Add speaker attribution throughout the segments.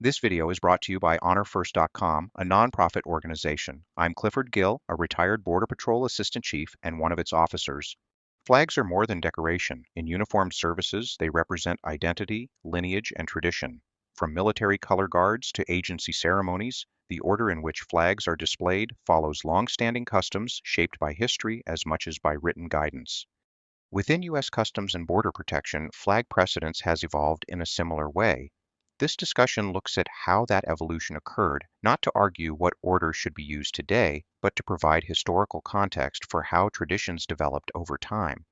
Speaker 1: This video is brought to you by HonorFirst.com, a nonprofit organization. I'm Clifford Gill, a retired Border Patrol Assistant Chief and one of its officers. Flags are more than decoration. In uniformed services, they represent identity, lineage, and tradition. From military color guards to agency ceremonies, the order in which flags are displayed follows long-standing customs shaped by history as much as by written guidance. Within U.S. Customs and Border Protection, flag precedence has evolved in a similar way. This discussion looks at how that evolution occurred, not to argue what order should be used today, but to provide historical context for how traditions developed over time.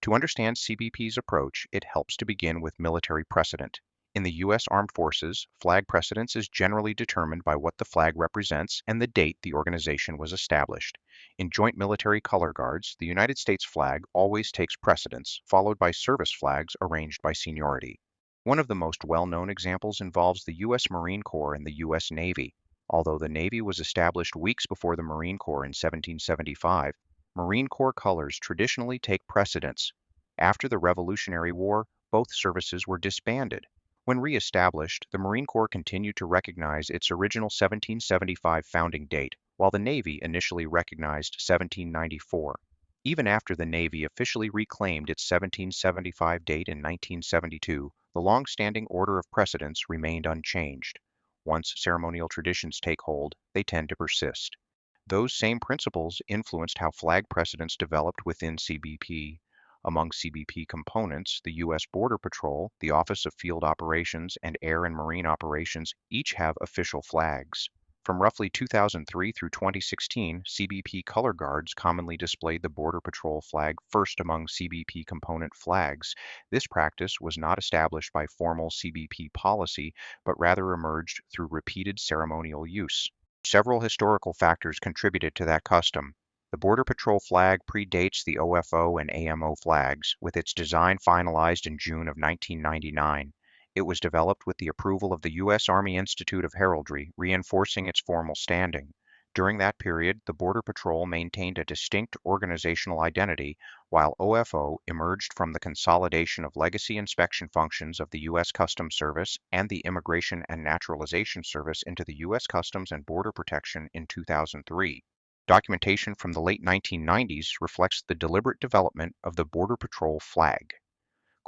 Speaker 1: To understand CBP's approach, it helps to begin with military precedent. In the U.S. Armed Forces, flag precedence is generally determined by what the flag represents and the date the organization was established. In Joint Military Color Guards, the United States flag always takes precedence, followed by service flags arranged by seniority. One of the most well-known examples involves the U.S. Marine Corps and the U.S. Navy. Although the Navy was established weeks before the Marine Corps in 1775, Marine Corps colors traditionally take precedence. After the Revolutionary War, both services were disbanded. When re-established, the Marine Corps continued to recognize its original 1775 founding date, while the Navy initially recognized 1794. Even after the Navy officially reclaimed its 1775 date in 1972, the long-standing order of precedence remained unchanged. Once ceremonial traditions take hold, they tend to persist. Those same principles influenced how flag precedence developed within CBP. Among CBP components, the U.S. Border Patrol, the Office of Field Operations, and Air and Marine Operations each have official flags. From roughly 2003 through 2016, CBP color guards commonly displayed the Border Patrol flag first among CBP component flags. This practice was not established by formal CBP policy, but rather emerged through repeated ceremonial use. Several historical factors contributed to that custom. The Border Patrol flag predates the OFO and AMO flags, with its design finalized in June of 1999. It was developed with the approval of the U.S. Army Institute of Heraldry, reinforcing its formal standing. During that period, the Border Patrol maintained a distinct organizational identity, while OFO emerged from the consolidation of legacy inspection functions of the U.S. Customs Service and the Immigration and Naturalization Service into the U.S. Customs and Border Protection in 2003. Documentation from the late 1990s reflects the deliberate development of the Border Patrol flag.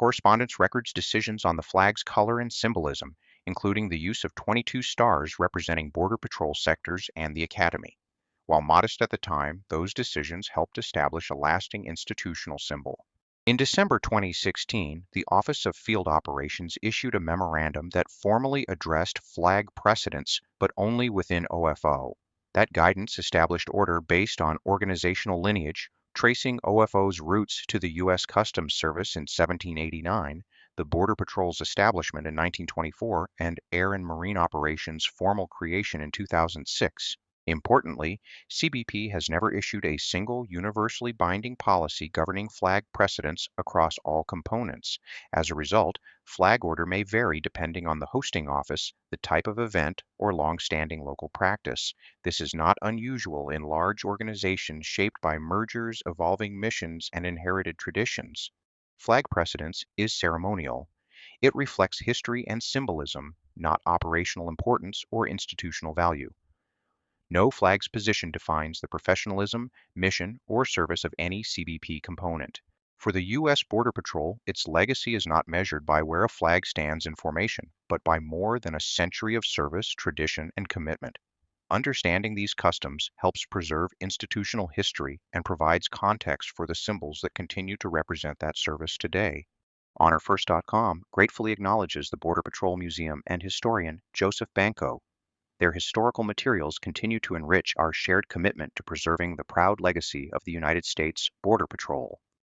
Speaker 1: Correspondence records decisions on the flag's color and symbolism, including the use of 22 stars representing Border Patrol sectors and the Academy. While modest at the time, those decisions helped establish a lasting institutional symbol. In December 2016, the Office of Field Operations issued a memorandum that formally addressed flag precedence, but only within OFO. That guidance established order based on organizational lineage, tracing OFO's roots to the U.S. Customs Service in 1789, the Border Patrol's establishment in 1924, and Air and Marine Operations' formal creation in 2006. Importantly, CBP has never issued a single universally binding policy governing flag precedence across all components. As a result, flag order may vary depending on the hosting office, the type of event, or long-standing local practice. This is not unusual in large organizations shaped by mergers, evolving missions, and inherited traditions. Flag precedence is ceremonial. It reflects history and symbolism, not operational importance or institutional value. No flag's position defines the professionalism, mission, or service of any CBP component. For the U.S. Border Patrol, its legacy is not measured by where a flag stands in formation, but by more than a century of service, tradition, and commitment. Understanding these customs helps preserve institutional history and provides context for the symbols that continue to represent that service today. HonorFirst.com gratefully acknowledges the Border Patrol Museum and historian Joseph Banco. Their historical materials continue to enrich our shared commitment to preserving the proud legacy of the United States Border Patrol.